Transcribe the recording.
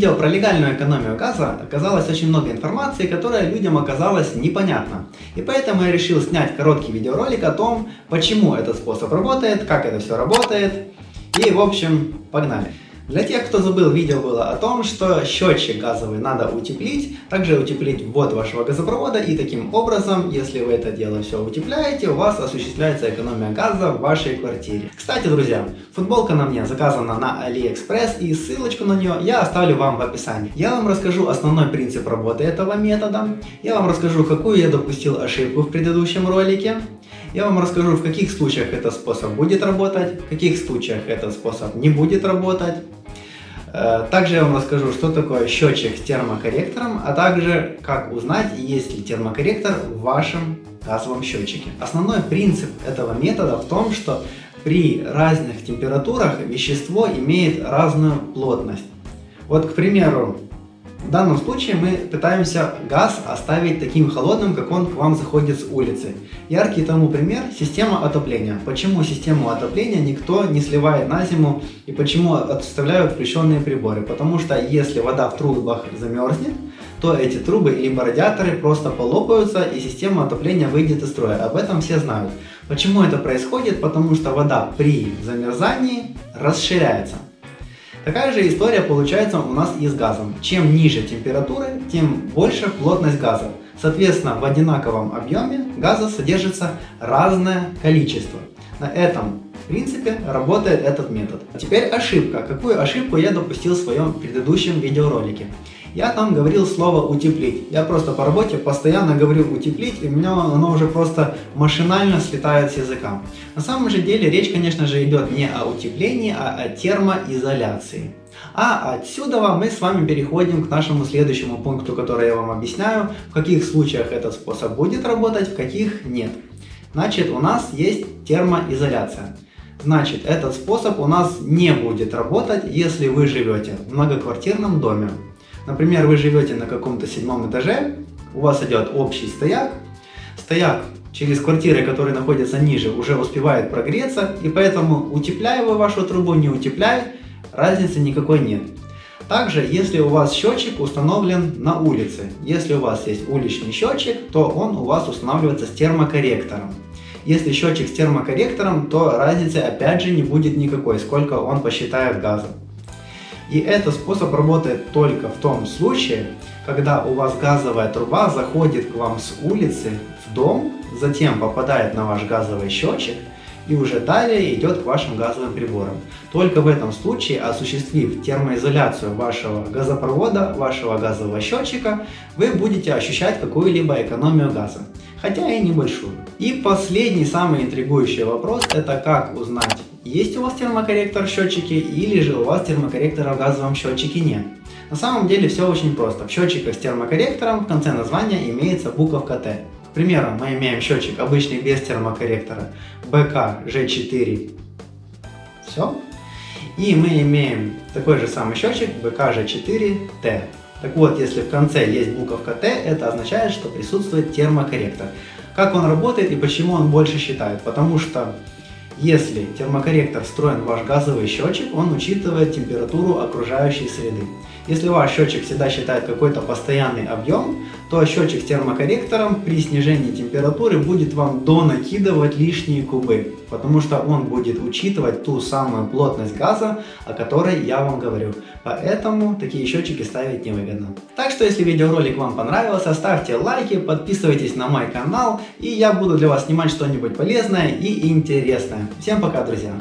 видео про легальную экономию газа оказалось очень много информации, которая людям оказалась непонятна. И поэтому я решил снять короткий видеоролик о том, почему этот способ работает, как это все работает. И в общем, погнали! Для тех, кто забыл, видео было о том, что счетчик газовый надо утеплить, также утеплить ввод вашего газопровода, и таким образом, если вы это дело все утепляете, у вас осуществляется экономия газа в вашей квартире. Кстати, друзья, футболка на мне заказана на AliExpress, и ссылочку на нее я оставлю вам в описании. Я вам расскажу основной принцип работы этого метода, я вам расскажу, какую я допустил ошибку в предыдущем ролике, я вам расскажу, в каких случаях этот способ будет работать, в каких случаях этот способ не будет работать. Также я вам расскажу, что такое счетчик с термокорректором, а также как узнать, есть ли термокорректор в вашем газовом счетчике. Основной принцип этого метода в том, что при разных температурах вещество имеет разную плотность. Вот, к примеру, в данном случае мы пытаемся газ оставить таким холодным, как он к вам заходит с улицы. Яркий тому пример – система отопления. Почему систему отопления никто не сливает на зиму и почему оставляют включенные приборы? Потому что если вода в трубах замерзнет, то эти трубы либо радиаторы просто полопаются и система отопления выйдет из строя. Об этом все знают. Почему это происходит? Потому что вода при замерзании расширяется. Такая же история получается у нас и с газом. Чем ниже температуры, тем больше плотность газа. Соответственно, в одинаковом объеме газа содержится разное количество. На этом принципе работает этот метод. Теперь ошибка. Какую ошибку я допустил в своем предыдущем видеоролике? Я там говорил слово утеплить. Я просто по работе постоянно говорю утеплить, и у меня оно уже просто машинально слетает с языка. На самом же деле речь, конечно же, идет не о утеплении, а о термоизоляции. А отсюда мы с вами переходим к нашему следующему пункту, который я вам объясняю, в каких случаях этот способ будет работать, в каких нет. Значит, у нас есть термоизоляция. Значит, этот способ у нас не будет работать, если вы живете в многоквартирном доме. Например, вы живете на каком-то 7-м этаже, у вас идет общий стояк. Стояк через квартиры, которые находятся ниже, уже успевает прогреться, и поэтому, утепляя вы вашу трубу, не утепляя, разницы никакой нет. Также, если у вас счетчик установлен на улице, если у вас есть уличный счетчик, то он у вас устанавливается с термокорректором. Если счетчик с термокорректором, то разницы опять же не будет никакой, сколько он посчитает газа. И этот способ работает только в том случае, когда у вас газовая труба заходит к вам с улицы в дом, затем попадает на ваш газовый счетчик и уже далее идет к вашим газовым приборам. Только в этом случае, осуществив термоизоляцию вашего газопровода, вашего газового счетчика, вы будете ощущать какую-либо экономию газа, хотя и небольшую. И последний, самый интригующий вопрос – это как узнать, есть у вас термокорректор в счетчике или же у вас термокорректора в газовом счетчике нет. На самом деле все очень просто. В счетчиках с термокорректором в конце названия имеется буковка Т. К примеру, мы имеем счетчик обычный без термокорректора BK-G4. Все. И мы имеем такой же самый счетчик BK-G4T. Так вот, если в конце есть буковка Т, это означает, что присутствует термокорректор. Как он работает и почему он больше считает? Потому что если термокорректор встроен в ваш газовый счетчик, он учитывает температуру окружающей среды. Если ваш счетчик всегда считает какой-то постоянный объем, то счетчик с термокорректором при снижении температуры будет вам донакидывать лишние кубы, потому что он будет учитывать ту самую плотность газа, о которой я вам говорю. Поэтому такие счетчики ставить невыгодно. Так что, если видеоролик вам понравился, ставьте лайки, подписывайтесь на мой канал, и я буду для вас снимать что-нибудь полезное и интересное. Всем пока, друзья!